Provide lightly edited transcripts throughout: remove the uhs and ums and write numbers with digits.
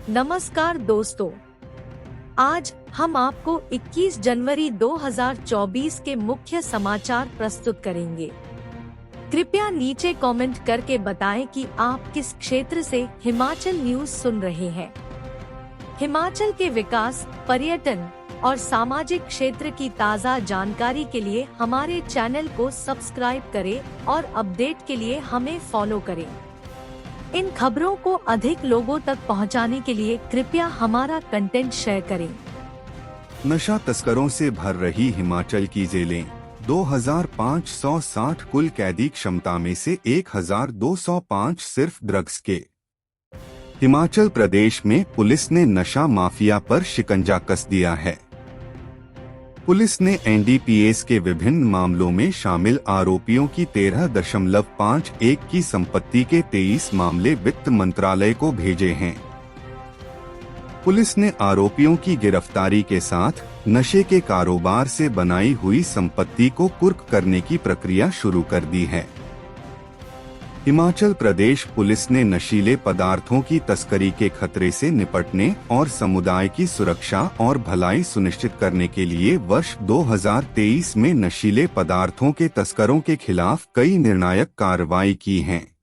नमस्कार दोस्तों, आज हम आपको 21 जनवरी 2024 के मुख्य समाचार प्रस्तुत करेंगे। कृपया नीचे कमेंट करके बताएं कि आप किस क्षेत्र से हिमाचल न्यूज सुन रहे हैं। हिमाचल के विकास, पर्यटन और सामाजिक क्षेत्र की ताज़ा जानकारी के लिए हमारे चैनल को सब्सक्राइब करें और अपडेट के लिए हमें फॉलो करें। इन खबरों को अधिक लोगों तक पहुंचाने के लिए कृपया हमारा कंटेंट शेयर करें। नशा तस्करों से भर रही हिमाचल की जेलें, 2560 कुल कैदी क्षमता में से 1205 सिर्फ ड्रग्स के। हिमाचल प्रदेश में पुलिस ने नशा माफिया पर शिकंजा कस दिया है। पुलिस ने एनडीपीएस के विभिन्न मामलों में शामिल आरोपियों की 13.51 की संपत्ति के 23 मामले वित्त मंत्रालय को भेजे हैं। पुलिस ने आरोपियों की गिरफ्तारी के साथ नशे के कारोबार से बनाई हुई संपत्ति को कुर्क करने की प्रक्रिया शुरू कर दी है। हिमाचल प्रदेश पुलिस ने नशीले पदार्थों की तस्करी के खतरे से निपटने और समुदाय की सुरक्षा और भलाई सुनिश्चित करने के लिए वर्ष 2023 में नशीले पदार्थों के तस्करों के खिलाफ कई निर्णायक कार्रवाई की हैं।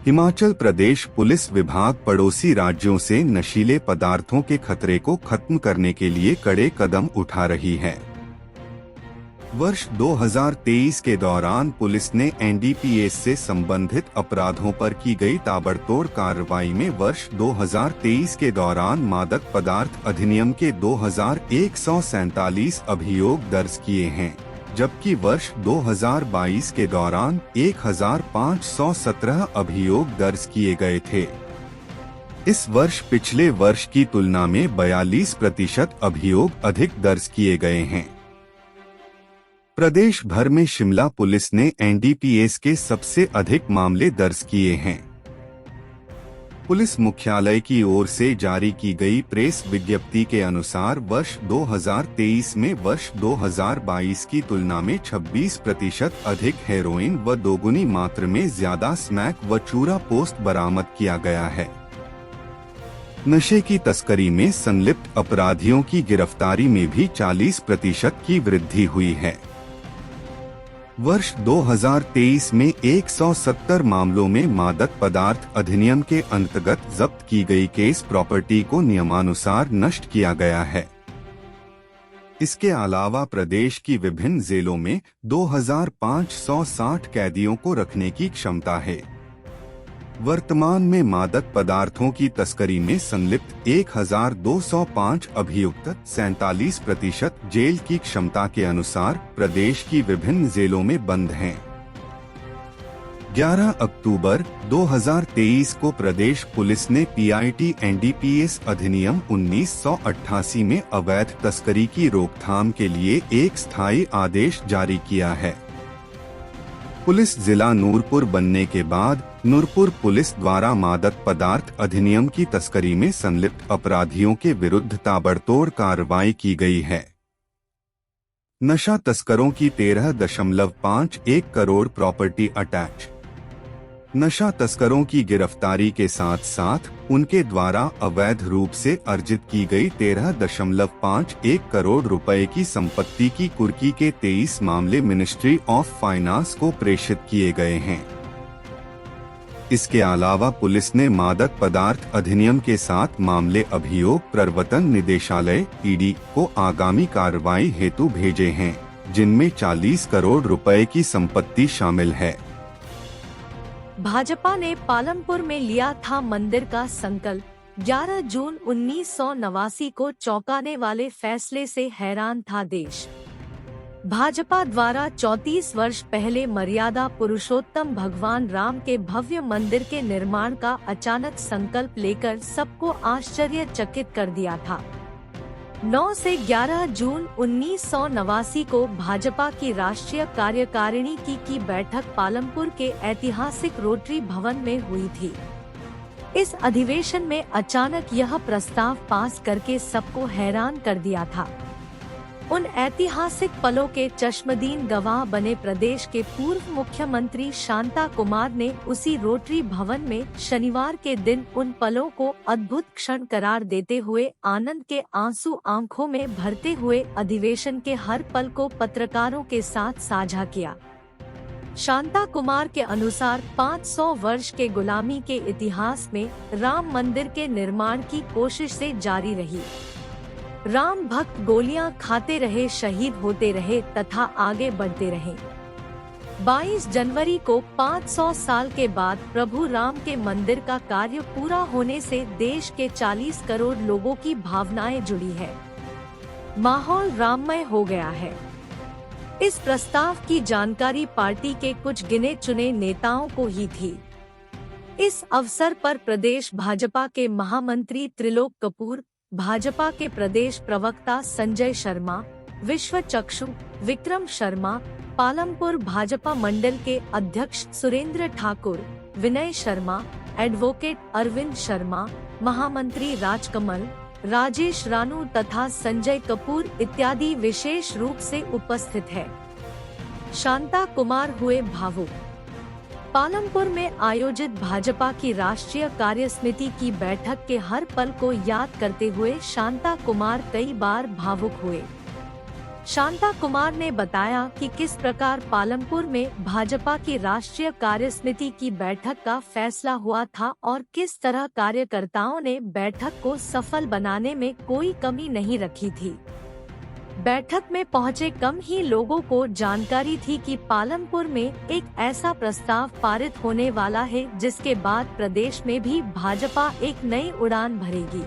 हिमाचल प्रदेश पुलिस विभाग पड़ोसी राज्यों से नशीले पदार्थों के खतरे को खत्म करने के लिए कड़े कदम उठा रही है। वर्ष 2023 के दौरान पुलिस ने एनडीपीएस से संबंधित अपराधों पर की गई ताबड़तोड़ कार्रवाई में वर्ष 2023 के दौरान मादक पदार्थ अधिनियम के 2147 अभियोग दर्ज किए हैं, जबकि वर्ष 2022 के दौरान 1517 अभियोग दर्ज किए गए थे। इस वर्ष पिछले वर्ष की तुलना में 42% अभियोग अधिक दर्ज किए गए हैं। प्रदेश भर में शिमला पुलिस ने एनडीपीएस के सबसे अधिक मामले दर्ज किए हैं। पुलिस मुख्यालय की ओर से जारी की गई प्रेस विज्ञप्ति के अनुसार वर्ष 2023 में वर्ष 2022 की तुलना में 26% अधिक हेरोइन व दोगुनी मात्रा में ज्यादा स्मैक व चूरा पोस्ट बरामद किया गया है। नशे की तस्करी में संलिप्त अपराधियों की गिरफ्तारी में भी 40% की वृद्धि हुई है। वर्ष 2023 में 170 मामलों में मादक पदार्थ अधिनियम के अंतर्गत जब्त की गई केस प्रॉपर्टी को नियमानुसार नष्ट किया गया है। इसके अलावा प्रदेश की विभिन्न जेलों में 2560 कैदियों को रखने की क्षमता है। वर्तमान में मादक पदार्थों की तस्करी में संलिप्त 1205 अभियुक्त 47% जेल की क्षमता के अनुसार प्रदेश की विभिन्न जेलों में बंद हैं। 11 अक्टूबर 2023 को प्रदेश पुलिस ने पीआईटी एनडीपीएस अधिनियम 1988 में अवैध तस्करी की रोकथाम के लिए एक स्थायी आदेश जारी किया है। पुलिस जिला नूरपुर बनने के बाद नूरपुर पुलिस द्वारा मादक पदार्थ अधिनियम की तस्करी में संलिप्त अपराधियों के विरुद्ध ताबड़तोड़ कार्रवाई की गई है। नशा तस्करों की 13.51 करोड़ प्रॉपर्टी अटैच। नशा तस्करों की गिरफ्तारी के साथ साथ उनके द्वारा अवैध रूप से अर्जित की गई 13.51 करोड़ रुपए की संपत्ति की कुर्की के 23 मामले मिनिस्ट्री ऑफ फाइनेंस को प्रेषित किए गए हैं। इसके अलावा पुलिस ने मादक पदार्थ अधिनियम के साथ मामले अभियोग प्रवर्तन निदेशालय ईडी को आगामी कार्रवाई हेतु भेजे हैं, जिनमें 40 करोड़ रुपए की संपत्ति शामिल है। भाजपा ने पालमपुर में लिया था मंदिर का संकल्प। 11 जून 1989 को चौंकाने वाले फैसले से हैरान था देश। भाजपा द्वारा 34 वर्ष पहले मर्यादा पुरुषोत्तम भगवान राम के भव्य मंदिर के निर्माण का अचानक संकल्प लेकर सबको आश्चर्यचकित कर दिया था। 9 से 11 जून 1989 को भाजपा की राष्ट्रीय कार्यकारिणी की बैठक पालमपुर के ऐतिहासिक रोटरी भवन में हुई थी। इस अधिवेशन में अचानक यह प्रस्ताव पास करके सबको हैरान कर दिया था। उन ऐतिहासिक पलों के चश्मदीद गवाह बने प्रदेश के पूर्व मुख्यमंत्री शांता कुमार ने उसी रोटरी भवन में शनिवार के दिन उन पलों को अद्भुत क्षण करार देते हुए आनंद के आंसू आंखों में भरते हुए अधिवेशन के हर पल को पत्रकारों के साथ साझा किया। शांता कुमार के अनुसार 500 वर्ष के गुलामी के इतिहास में राम मंदिर के निर्माण की कोशिश से जारी रही। राम भक्त गोलियां खाते रहे, शहीद होते रहे तथा आगे बढ़ते रहे। 22 जनवरी को 500 साल के बाद प्रभु राम के मंदिर का कार्य पूरा होने से देश के 40 करोड़ लोगों की भावनाएं जुड़ी है। माहौल राममय हो गया है। इस प्रस्ताव की जानकारी पार्टी के कुछ गिने चुने नेताओं को ही थी। इस अवसर पर प्रदेश भाजपा के महामंत्री त्रिलोक कपूर, भाजपा के प्रदेश प्रवक्ता संजय शर्मा, विश्व चक्षु विक्रम शर्मा, पालमपुर भाजपा मंडल के अध्यक्ष सुरेंद्र ठाकुर, विनय शर्मा, एडवोकेट अरविंद शर्मा, महामंत्री राजकमल, राजेश रानू तथा संजय कपूर इत्यादि विशेष रूप से उपस्थित है। शांता कुमार हुए भावुक। पालमपुर में आयोजित भाजपा की राष्ट्रीय कार्यसमिति की बैठक के हर पल को याद करते हुए शांता कुमार कई बार भावुक हुए। शांता कुमार ने बताया कि किस प्रकार पालमपुर में भाजपा की राष्ट्रीय कार्यसमिति की बैठक का फैसला हुआ था और किस तरह कार्यकर्ताओं ने बैठक को सफल बनाने में कोई कमी नहीं रखी थी। बैठक में पहुंचे कम ही लोगों को जानकारी थी कि पालमपुर में एक ऐसा प्रस्ताव पारित होने वाला है जिसके बाद प्रदेश में भी भाजपा एक नई उड़ान भरेगी।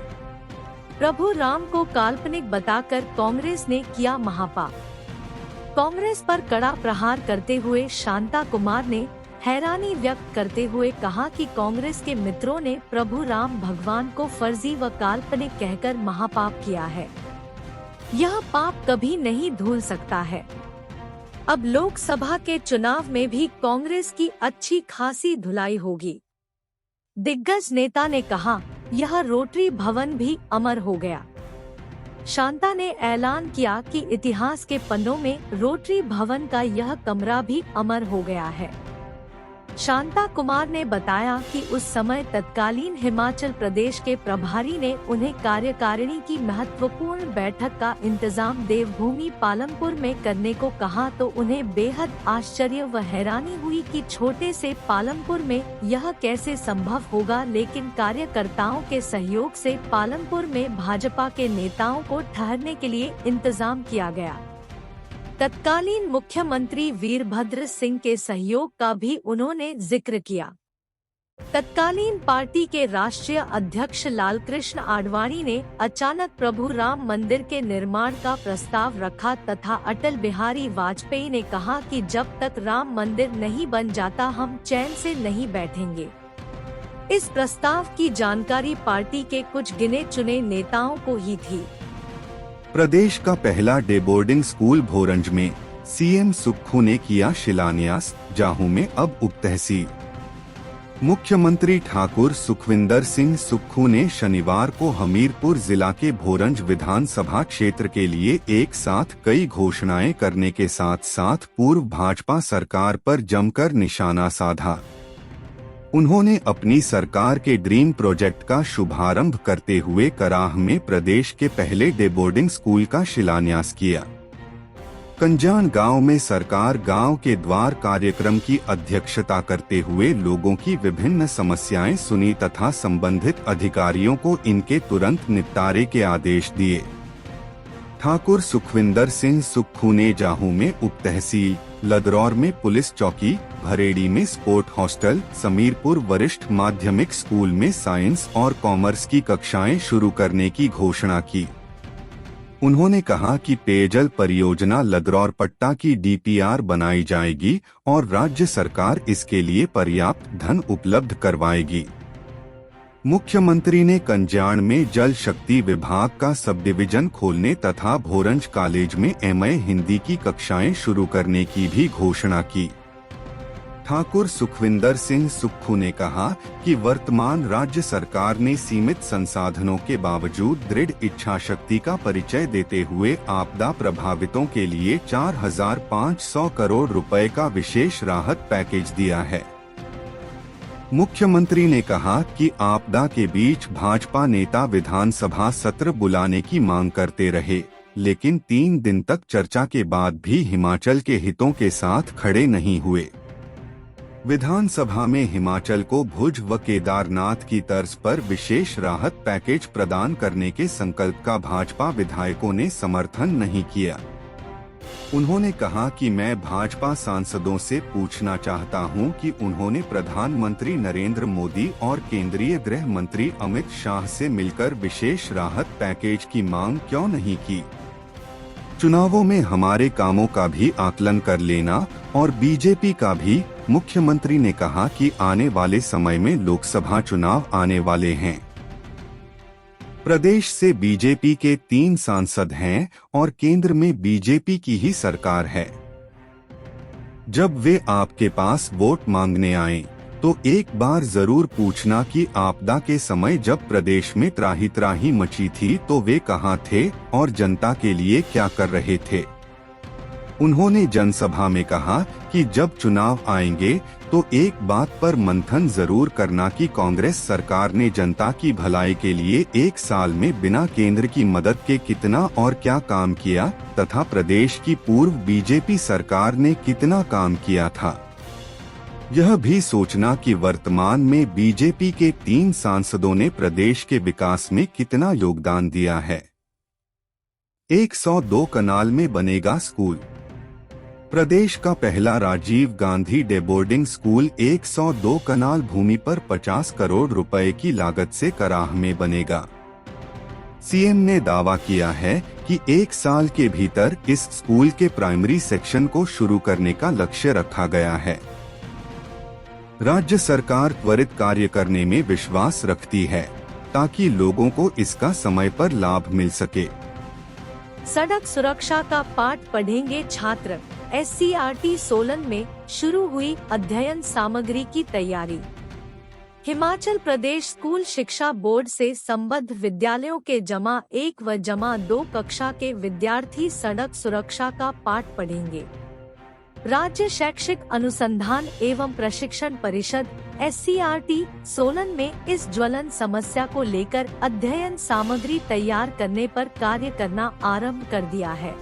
प्रभु राम को काल्पनिक बताकर कांग्रेस ने किया महापाप। कांग्रेस पर कड़ा प्रहार करते हुए शांता कुमार ने हैरानी व्यक्त करते हुए कहा कि कांग्रेस के मित्रों ने प्रभु राम भगवान को फर्जी व काल्पनिक कहकर महापाप किया है। यह पाप कभी नहीं धुल सकता है। अब लोकसभा के चुनाव में भी कांग्रेस की अच्छी खासी धुलाई होगी। दिग्गज नेता ने कहा, यह रोटरी भवन भी अमर हो गया। शांता ने ऐलान किया कि इतिहास के पन्नों में रोटरी भवन का यह कमरा भी अमर हो गया है। शांता कुमार ने बताया कि उस समय तत्कालीन हिमाचल प्रदेश के प्रभारी ने उन्हें कार्यकारिणी की महत्वपूर्ण बैठक का इंतजाम देवभूमि पालमपुर में करने को कहा तो उन्हें बेहद आश्चर्य व हैरानी हुई कि छोटे से पालमपुर में यह कैसे संभव होगा, लेकिन कार्यकर्ताओं के सहयोग से पालमपुर में भाजपा के नेताओं को ठहरने के लिए इंतजाम किया गया। तत्कालीन मुख्यमंत्री वीरभद्र सिंह के सहयोग का भी उन्होंने जिक्र किया। तत्कालीन पार्टी के राष्ट्रीय अध्यक्ष लालकृष्ण आडवाणी ने अचानक प्रभु राम मंदिर के निर्माण का प्रस्ताव रखा तथा अटल बिहारी वाजपेयी ने कहा कि जब तक राम मंदिर नहीं बन जाता हम चैन से नहीं बैठेंगे। इस प्रस्ताव की जानकारी पार्टी के कुछ गिने चुने नेताओं को ही थी। प्रदेश का पहला डे बोर्डिंग स्कूल भोरंज में सीएम सुक्खू ने किया शिलान्यास, जाहू में अब उप तहसील। मुख्यमंत्री ठाकुर सुखविंदर सिंह सुक्खू ने शनिवार को हमीरपुर जिला के भोरंज विधानसभा क्षेत्र के लिए एक साथ कई घोषणाएं करने के साथ साथ पूर्व भाजपा सरकार पर जमकर निशाना साधा। उन्होंने अपनी सरकार के ड्रीम प्रोजेक्ट का शुभारंभ करते हुए कराह में प्रदेश के पहले डे बोर्डिंग स्कूल का शिलान्यास किया। कंजान गांव में सरकार गांव के द्वार कार्यक्रम की अध्यक्षता करते हुए लोगों की विभिन्न समस्याएं सुनी तथा संबंधित अधिकारियों को इनके तुरंत निपटारे के आदेश दिए। ठाकुर सुखविंदर सिंह सुक्खू ने जाहू में उप तहसील, लदरौर में पुलिस चौकी, भरेड़ी में स्पोर्ट हॉस्टल, समीरपुर वरिष्ठ माध्यमिक स्कूल में साइंस और कॉमर्स की कक्षाएं शुरू करने की घोषणा की। उन्होंने कहा कि पेयजल परियोजना लदरौर पट्टा की डीपीआर बनाई जाएगी और राज्य सरकार इसके लिए पर्याप्त धन उपलब्ध करवाएगी। मुख्यमंत्री ने कंजाण में जल शक्ति विभाग का सब डिवीजन खोलने तथा भोरंज कॉलेज में एमए हिंदी की कक्षाएं शुरू करने की भी घोषणा की। ठाकुर सुखविंदर सिंह सुक्खू ने कहा कि वर्तमान राज्य सरकार ने सीमित संसाधनों के बावजूद दृढ़ इच्छा शक्ति का परिचय देते हुए आपदा प्रभावितों के लिए 4,500 करोड़ रुपए का विशेष राहत पैकेज दिया है। मुख्यमंत्री ने कहा कि आपदा के बीच भाजपा नेता विधानसभा सत्र बुलाने की मांग करते रहे, लेकिन 3 दिन तक चर्चा के बाद भी हिमाचल के हितों के साथ खड़े नहीं हुए। विधानसभा में हिमाचल को भुज व केदारनाथ की तर्ज पर विशेष राहत पैकेज प्रदान करने के संकल्प का भाजपा विधायकों ने समर्थन नहीं किया। उन्होंने कहा कि मैं भाजपा सांसदों से पूछना चाहता हूं कि उन्होंने प्रधानमंत्री नरेंद्र मोदी और केंद्रीय गृह मंत्री अमित शाह से मिलकर विशेष राहत पैकेज की मांग क्यों नहीं की। चुनावों में हमारे कामों का भी आकलन कर लेना और बीजेपी का भी। मुख्यमंत्री ने कहा कि आने वाले समय में लोकसभा चुनाव आने वाले हैं। प्रदेश से बीजेपी के 3 सांसद हैं और केंद्र में बीजेपी की ही सरकार है। जब वे आपके पास वोट मांगने आए तो एक बार जरूर पूछना कि आपदा के समय जब प्रदेश में त्राही त्राही मची थी तो वे कहां थे और जनता के लिए क्या कर रहे थे। उन्होंने जनसभा में कहा कि जब चुनाव आएंगे तो एक बात पर मंथन जरूर करना कि कांग्रेस सरकार ने जनता की भलाई के लिए 1 साल में बिना केंद्र की मदद के कितना और क्या काम किया तथा प्रदेश की पूर्व बीजेपी सरकार ने कितना काम किया था। यह भी सोचना कि वर्तमान में बीजेपी के 3 सांसदों ने प्रदेश के विकास में कितना योगदान दिया है। 102 कनाल में बनेगा स्कूल। प्रदेश का पहला Rajiv Gandhi day boarding school 102 कनाल भूमि पर 50 करोड़ रुपए की लागत से कराह में बनेगा। सीएम ने दावा किया है कि 1 साल के भीतर इस स्कूल के प्राइमरी सेक्शन को शुरू करने का लक्ष्य रखा गया है। राज्य सरकार त्वरित कार्य करने में विश्वास रखती है ताकि लोगों को इसका समय पर लाभ मिल सके। सड़क सुरक्षा का पाठ पढ़ेंगे छात्र। SCRT सोलन में शुरू हुई अध्ययन सामग्री की तैयारी। हिमाचल प्रदेश स्कूल शिक्षा बोर्ड से संबद्ध विद्यालयों के जमा 1 व जमा 2 कक्षा के विद्यार्थी सड़क सुरक्षा का पाठ पढ़ेंगे। राज्य शैक्षिक अनुसंधान एवं प्रशिक्षण परिषद SCRT सोलन में इस ज्वलन समस्या को लेकर अध्ययन सामग्री तैयार करने पर कार्य करना आरंभ कर दिया है।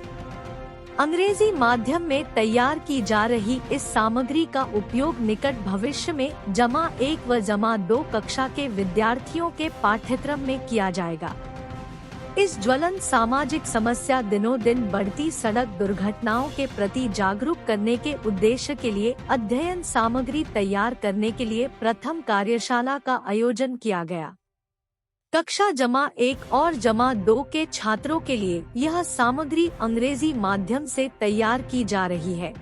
अंग्रेजी माध्यम में तैयार की जा रही इस सामग्री का उपयोग निकट भविष्य में जमा 1 व जमा 2 कक्षा के विद्यार्थियों के पाठ्यक्रम में किया जाएगा। इस ज्वलन सामाजिक समस्या दिनों दिन बढ़ती सड़क दुर्घटनाओं के प्रति जागरूक करने के उद्देश्य के लिए अध्ययन सामग्री तैयार करने के लिए प्रथम कार्यशाला का आयोजन किया गया। कक्षा जमा 1 और जमा 2 के छात्रों के लिए यह सामग्री अंग्रेजी माध्यम से तैयार की जा रही है।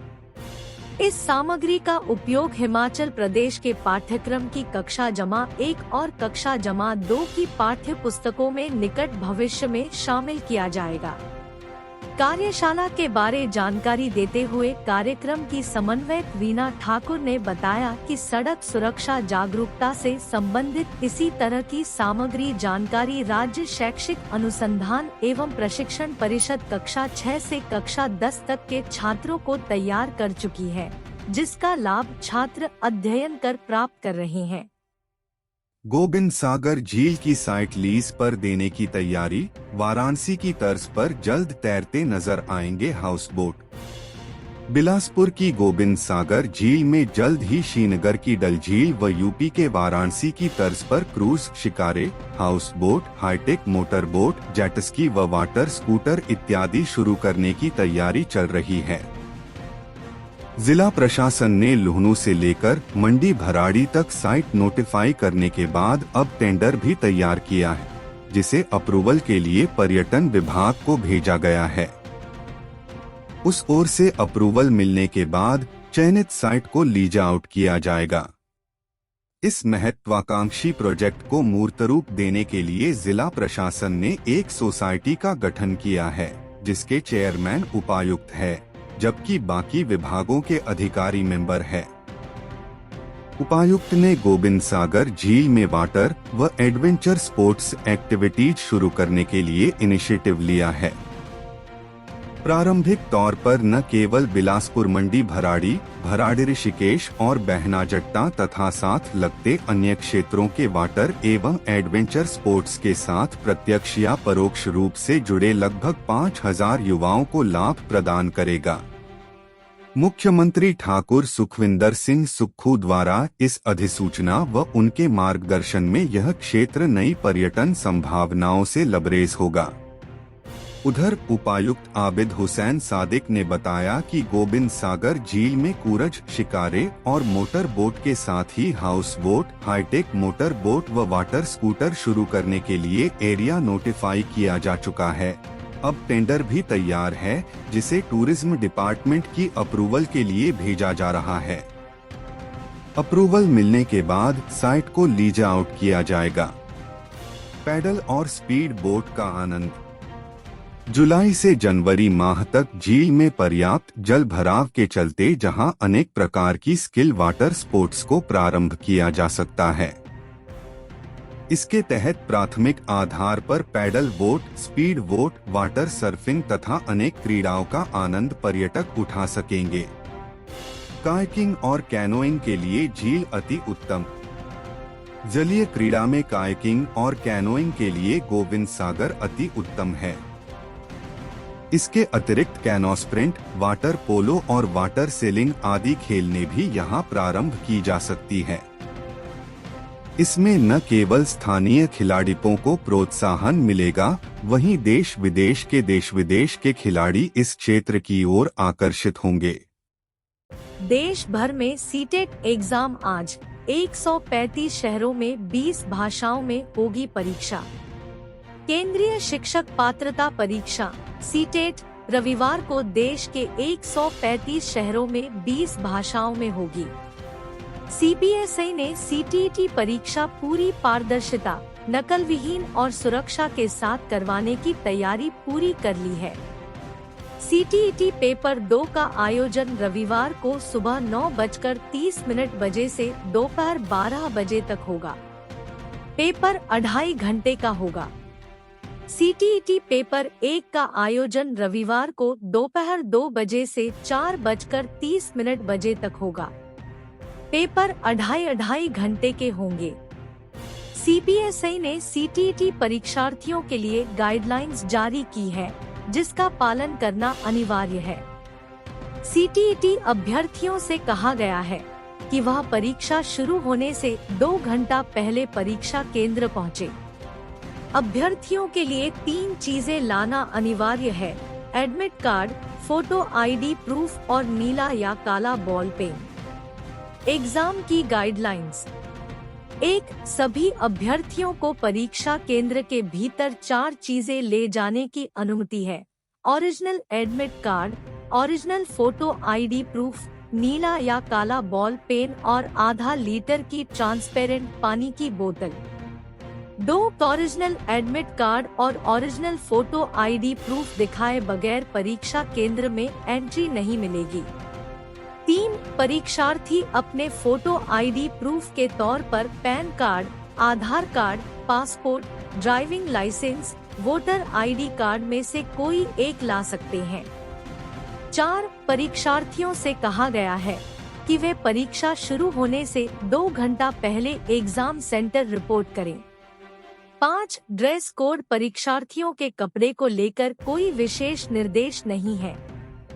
इस सामग्री का उपयोग हिमाचल प्रदेश के पाठ्यक्रम की कक्षा जमा 1 और कक्षा जमा 2 की पाठ्य पुस्तकों में निकट भविष्य में शामिल किया जाएगा। कार्यशाला के बारे जानकारी देते हुए कार्यक्रम की समन्वयक वीना ठाकुर ने बताया कि सड़क सुरक्षा जागरूकता से संबंधित इसी तरह की सामग्री जानकारी राज्य शैक्षिक अनुसंधान एवं प्रशिक्षण परिषद कक्षा 6 से कक्षा 10 तक के छात्रों को तैयार कर चुकी है, जिसका लाभ छात्र अध्ययन कर प्राप्त कर रहे हैं। गोबिंद सागर झील की साइट लीज पर देने की तैयारी। वाराणसी की तर्ज पर जल्द तैरते नजर आएंगे हाउस बोट। बिलासपुर की गोबिंद सागर झील में जल्द ही श्रीनगर की डल झील व यूपी के वाराणसी की तर्ज पर क्रूज शिकारे, house boat, hi-tech motor boat, jet ski व वाटर स्कूटर इत्यादि शुरू करने की तैयारी चल रही है। जिला प्रशासन ने लुहणू से लेकर मंडी भराड़ी तक साइट नोटिफाई करने के बाद अब टेंडर भी तैयार किया है, जिसे अप्रूवल के लिए पर्यटन विभाग को भेजा गया है। उस ओर से अप्रूवल मिलने के बाद चयनित साइट को लीज आउट किया जाएगा। इस महत्वाकांक्षी प्रोजेक्ट को मूर्त रूप देने के लिए जिला प्रशासन ने एक सोसाइटी का गठन किया है, जिसके चेयरमैन उपायुक्त है, जबकि बाकी विभागों के अधिकारी मेंबर है। उपायुक्त ने गोविंद सागर झील में वाटर व एडवेंचर स्पोर्ट्स एक्टिविटीज शुरू करने के लिए इनिशिएटिव लिया है। प्रारंभिक तौर पर न केवल बिलासपुर मंडी भराड़ी ऋषिकेश और बहनाजट्टा तथा साथ लगते अन्य क्षेत्रों के वाटर एवं एडवेंचर स्पोर्ट्स के साथ प्रत्यक्ष या परोक्ष रूप से जुड़े लगभग 5000 युवाओं को लाभ प्रदान करेगा। मुख्यमंत्री ठाकुर सुखविंदर सिंह सुक्खू द्वारा इस अधिसूचना व उनके मार्गदर्शन में यह क्षेत्र नई पर्यटन संभावनाओं से लबरेज होगा। उधर उपायुक्त आबिद हुसैन सादिक ने बताया कि गोविंद सागर झील में कूरज, शिकारे और मोटर बोट के साथ ही house boat, hi-tech motor boat व वाटर स्कूटर शुरू करने के लिए एरिया नोटिफाई किया जा चुका है। अब टेंडर भी तैयार है, जिसे टूरिज्म डिपार्टमेंट की अप्रूवल के लिए भेजा जा रहा है। अप्रूवल मिलने के बाद साइट को लीज आउट किया जाएगा। पैडल और स्पीड बोट का आनंद। जुलाई से जनवरी माह तक झील में पर्याप्त जल भराव के चलते जहां अनेक प्रकार की स्किल वाटर स्पोर्ट्स को प्रारंभ किया जा सकता है। इसके तहत प्राथमिक आधार पर paddle boat, speed boat, water surfing तथा अनेक क्रीड़ाओं का आनंद पर्यटक उठा सकेंगे। कायाकिंग और कैनोइंग के लिए झील अति उत्तम। जलीय क्रीड़ा में कायाकिंग और कैनोइंग के लिए गोविंद सागर अति उत्तम है। इसके अतिरिक्त कैनो स्प्रिंट, वाटर पोलो और वाटर सेलिंग आदि खेलने भी यहाँ प्रारंभ की जा सकती है। इसमें न केवल स्थानीय खिलाड़ियों को प्रोत्साहन मिलेगा, वहीं देश विदेश के खिलाड़ी इस क्षेत्र की ओर आकर्षित होंगे। देश भर में सीटेट एग्जाम आज 135 शहरों में 20 भाषाओं में होगी परीक्षा। केंद्रीय शिक्षक पात्रता परीक्षा सीटेट रविवार को देश के 135 शहरों में 20 भाषाओं में होगी। सीबीएसई ने सीटीईटी परीक्षा पूरी पारदर्शिता, नकल विहीन और सुरक्षा के साथ करवाने की तैयारी पूरी कर ली है। सीटीईटी पेपर 2 का आयोजन रविवार को सुबह 9:30 बजे से दोपहर 12 बजे तक होगा। पेपर 2.5 घंटे का होगा। सीटीईटी पेपर 1 का आयोजन रविवार को दोपहर 2 बजे से 4:30 बजे तक होगा। पेपर 2.5 घंटे के होंगे। सीबीएसई ने सीटीईटी परीक्षार्थियों के लिए गाइडलाइंस जारी की है, जिसका पालन करना अनिवार्य है। सीटीईटी अभ्यर्थियों से कहा गया है कि वह परीक्षा शुरू होने से 2 घंटा पहले परीक्षा केंद्र पहुँचे। अभ्यर्थियों के लिए 3 चीजें लाना अनिवार्य है: admit card, photo ID proof और नीला या काला बॉल पेन। एग्जाम की गाइडलाइंस। 1. सभी अभ्यर्थियों को परीक्षा केंद्र के भीतर 4 चीजें ले जाने की अनुमति है: original admit card, original photo ID proof, नीला या काला बॉल पेन और आधा लीटर की ट्रांसपेरेंट पानी की बोतल। 2. ओरिजिनल एडमिट कार्ड और ओरिजिनल फोटो आईडी प्रूफ दिखाए बगैर परीक्षा केंद्र में एंट्री नहीं मिलेगी। 3. परीक्षार्थी अपने फोटो आईडी प्रूफ के तौर पर PAN card, Aadhaar card, passport, driving licence, voter ID card में से कोई एक ला सकते हैं। 4. परीक्षार्थियों से कहा गया है कि वे परीक्षा शुरू होने से 2 घंटा पहले एग्जाम सेंटर रिपोर्ट करें। 5. Dress code. परीक्षार्थियों के कपड़े को लेकर कोई विशेष निर्देश नहीं है,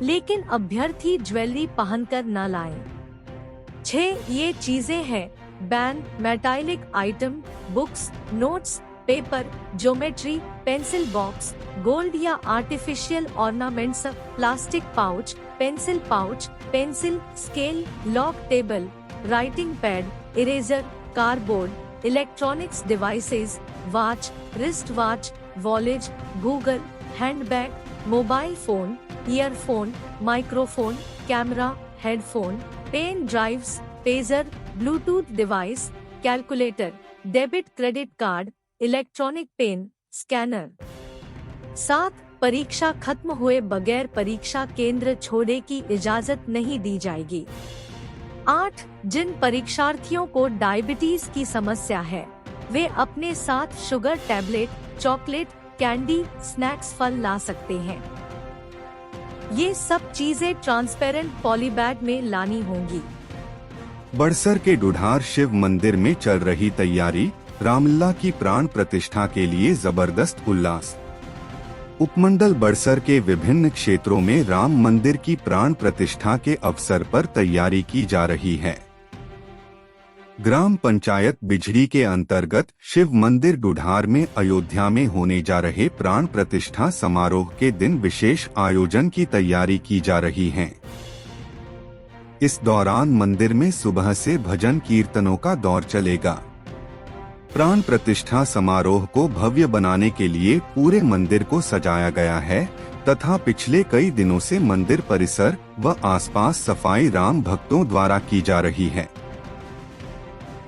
लेकिन अभ्यर्थी ज्वेलरी पहनकर न लाएं। 6. ये चीजें हैं: ban, metallic item, books, notes, paper, geometry, pencil box, gold या artificial ornaments, plastic pouch, pencil pouch, pencil, scale, log table, writing pad, eraser, cardboard, electronics devices, watch, wrist watch, wallet, Google, handbag, mobile phone, earphone, microphone, camera, headphone, pen drives, pager, Bluetooth device, calculator, debit credit card, electronic pen, scanner. 7. परीक्षा खत्म हुए बगैर परीक्षा केंद्र छोड़ने की इजाजत नहीं दी जाएगी। 8. जिन परीक्षार्थियों को डायबिटीज की समस्या है वे अपने साथ sugar tablet, chocolate, candy, snacks, फल ला सकते हैं। ये सब चीजें ट्रांसपेरेंट पॉलीबैग में लानी होंगी। बड़सर के ढूढ़ार शिव मंदिर में चल रही तैयारी, रामलला की प्राण प्रतिष्ठा के लिए जबरदस्त उल्लास। उपमंडल बड़सर के विभिन्न क्षेत्रों में राम मंदिर की प्राण प्रतिष्ठा के अवसर पर तैयारी की जा रही है। ग्राम पंचायत बिजड़ी के अंतर्गत शिव मंदिर ढूढ़ार में अयोध्या में होने जा रहे प्राण प्रतिष्ठा समारोह के दिन विशेष आयोजन की तैयारी की जा रही है। इस दौरान मंदिर में सुबह से भजन कीर्तनों का दौर चलेगा। प्राण प्रतिष्ठा समारोह को भव्य बनाने के लिए पूरे मंदिर को सजाया गया है तथा पिछले कई दिनों से मंदिर परिसर व आसपास सफाई राम भक्तों द्वारा की जा रही है।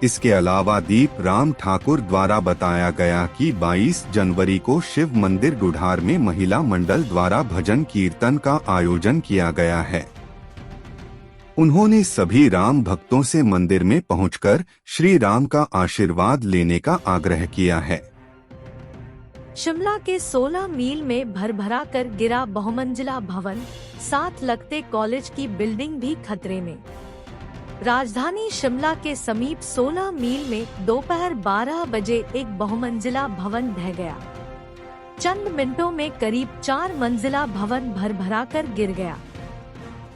इसके अलावा दीप राम ठाकुर द्वारा बताया गया कि 22 जनवरी को शिव मंदिर ढूढ़ार में महिला मंडल द्वारा भजन कीर्तन का आयोजन किया गया है। उन्होंने सभी राम भक्तों से मंदिर में पहुंचकर श्री राम का आशीर्वाद लेने का आग्रह किया है। शिमला के 16 मील में भरभरा कर गिरा बहुमंजिला भवन, साथ लगते कॉलेज की बिल्डिंग भी खतरे में। राजधानी शिमला के समीप 16 मील में दोपहर 12 बजे एक बहुमंजिला भवन ढह गया। चंद मिनटों में करीब 4 मंजिला भवन भरभरा कर गिर गया।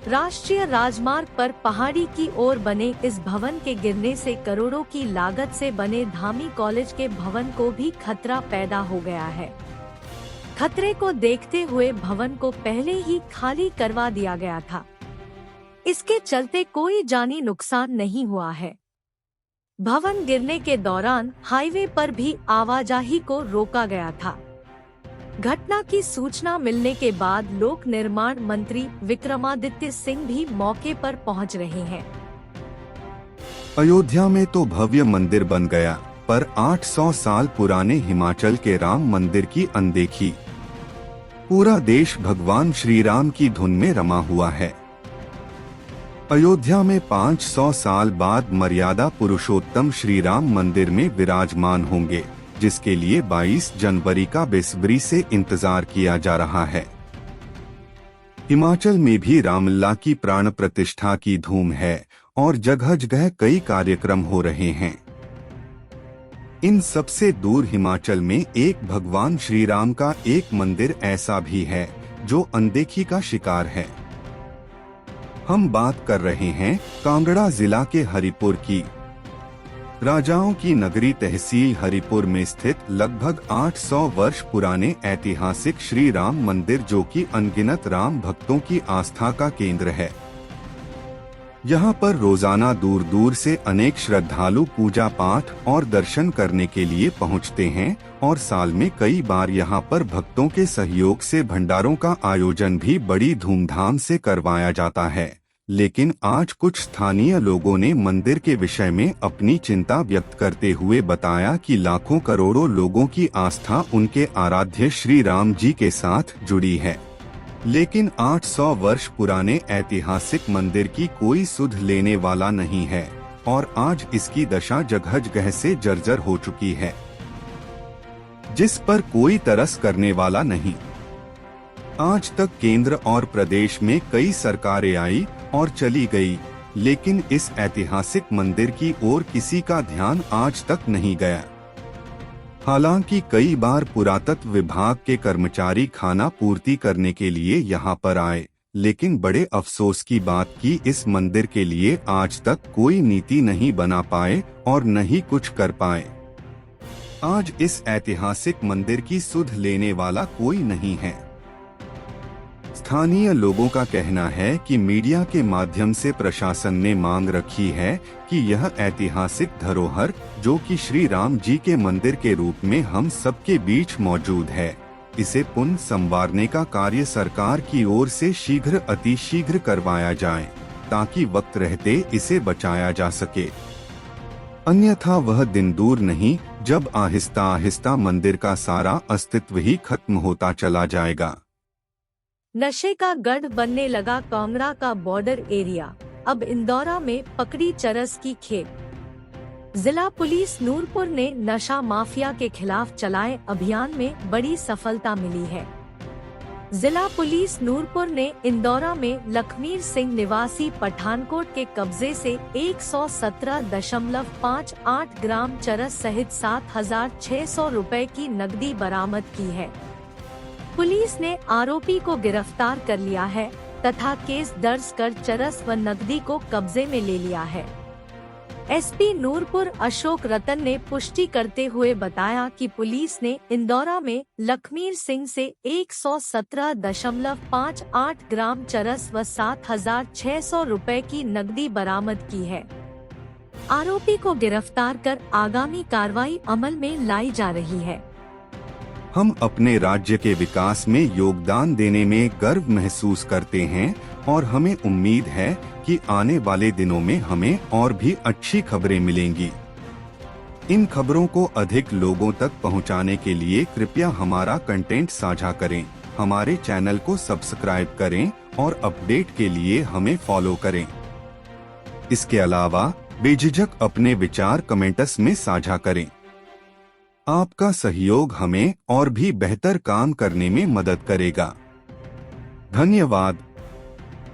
राष्ट्रीय राजमार्ग पर पहाड़ी की ओर बने इस भवन के गिरने से करोड़ों की लागत से बने धामी कॉलेज के भवन को भी खतरा पैदा हो गया है। खतरे को देखते हुए भवन को पहले ही खाली करवा दिया गया था। इसके चलते कोई जानी नुकसान नहीं हुआ है। भवन गिरने के दौरान हाईवे पर भी आवाजाही को रोका गया था। घटना की सूचना मिलने के बाद लोक निर्माण मंत्री विक्रमादित्य सिंह भी मौके पर पहुंच रहे हैं। अयोध्या में तो भव्य मंदिर बन गया, पर 800 साल पुराने हिमाचल के राम मंदिर की अनदेखी। पूरा देश भगवान श्री राम की धुन में रमा हुआ है। अयोध्या में 500 साल बाद मर्यादा पुरुषोत्तम श्री राम मंदिर में विराजमान होंगे, जिसके लिए 22 जनवरी का बेसब्री से इंतजार किया जा रहा है। हिमाचल में भी रामलला की प्राण प्रतिष्ठा की धूम है और जगह जगह कई कार्यक्रम हो रहे हैं। इन सबसे दूर हिमाचल में एक भगवान श्री राम का एक मंदिर ऐसा भी है जो अनदेखी का शिकार है। हम बात कर रहे हैं कांगड़ा जिला के हरिपुर की। राजाओं की नगरी तहसील हरिपुर में स्थित लगभग 800 वर्ष पुराने ऐतिहासिक श्री राम मंदिर, जो कि अनगिनत राम भक्तों की आस्था का केंद्र है। यहाँ पर रोजाना दूर दूर से अनेक श्रद्धालु पूजा पाठ और दर्शन करने के लिए पहुँचते हैं और साल में कई बार यहाँ पर भक्तों के सहयोग से भंडारों का आयोजन भी बड़ी धूमधाम से करवाया जाता है। लेकिन आज कुछ स्थानीय लोगों ने मंदिर के विषय में अपनी चिंता व्यक्त करते हुए बताया कि लाखों करोड़ों लोगों की आस्था उनके आराध्य श्री राम जी के साथ जुड़ी है, लेकिन 800 वर्ष पुराने ऐतिहासिक मंदिर की कोई सुध लेने वाला नहीं है और आज इसकी दशा जगह जगह से जर्जर हो चुकी है, जिस पर कोई तरस करने वाला नहीं। आज तक केंद्र और प्रदेश में कई सरकारें आई और चली गई, लेकिन इस ऐतिहासिक मंदिर की ओर किसी का ध्यान आज तक नहीं गया। हालांकि कई बार पुरातत्व विभाग के कर्मचारी खाना पूर्ति करने के लिए यहाँ पर आए, लेकिन बड़े अफसोस की बात कि इस मंदिर के लिए आज तक कोई नीति नहीं बना पाए और न ही कुछ कर पाए। आज इस ऐतिहासिक मंदिर की सुध लेने वाला कोई नहीं है। स्थानीय लोगों का कहना है कि मीडिया के माध्यम से प्रशासन ने मांग रखी है कि यह ऐतिहासिक धरोहर, जो कि श्री राम जी के मंदिर के रूप में हम सबके बीच मौजूद है, इसे पुनः संवारने का कार्य सरकार की ओर से शीघ्र अतिशीघ्र करवाया जाए, ताकि वक्त रहते इसे बचाया जा सके। अन्यथा वह दिन दूर नहीं जब आहिस्ता आहिस्ता मंदिर का सारा अस्तित्व ही खत्म होता चला जाएगा। नशे का गढ़ बनने लगा कांगड़ा का बॉर्डर एरिया। अब इंदौरा में पकड़ी चरस की खेप। जिला पुलिस नूरपुर ने नशा माफिया के खिलाफ चलाए अभियान में बड़ी सफलता मिली है। जिला पुलिस नूरपुर ने इंदौरा में लखमीर सिंह निवासी पठानकोट के कब्जे से 117.58 ग्राम चरस सहित 7,600 रुपए की नकदी बरामद की है। पुलिस ने आरोपी को गिरफ्तार कर लिया है तथा केस दर्ज कर चरस व नकदी को कब्जे में ले लिया है। एसपी नूरपुर अशोक रतन ने पुष्टि करते हुए बताया कि पुलिस ने इंदौरा में लखमीर सिंह से 117.58 ग्राम चरस व 7,600 रुपए की नकदी बरामद की है। आरोपी को गिरफ्तार कर आगामी कार्रवाई अमल में लाई जा रही है। हम अपने राज्य के विकास में योगदान देने में गर्व महसूस करते हैं और हमें उम्मीद है कि आने वाले दिनों में हमें और भी अच्छी खबरें मिलेंगी। इन खबरों को अधिक लोगों तक पहुंचाने के लिए कृपया हमारा कंटेंट साझा करें, हमारे चैनल को सब्सक्राइब करें और अपडेट के लिए हमें फॉलो करें। इसके अलावा बेझिझक अपने विचार कमेंट्स में साझा करें। आपका सहयोग हमें और भी बेहतर काम करने में मदद करेगा। धन्यवाद।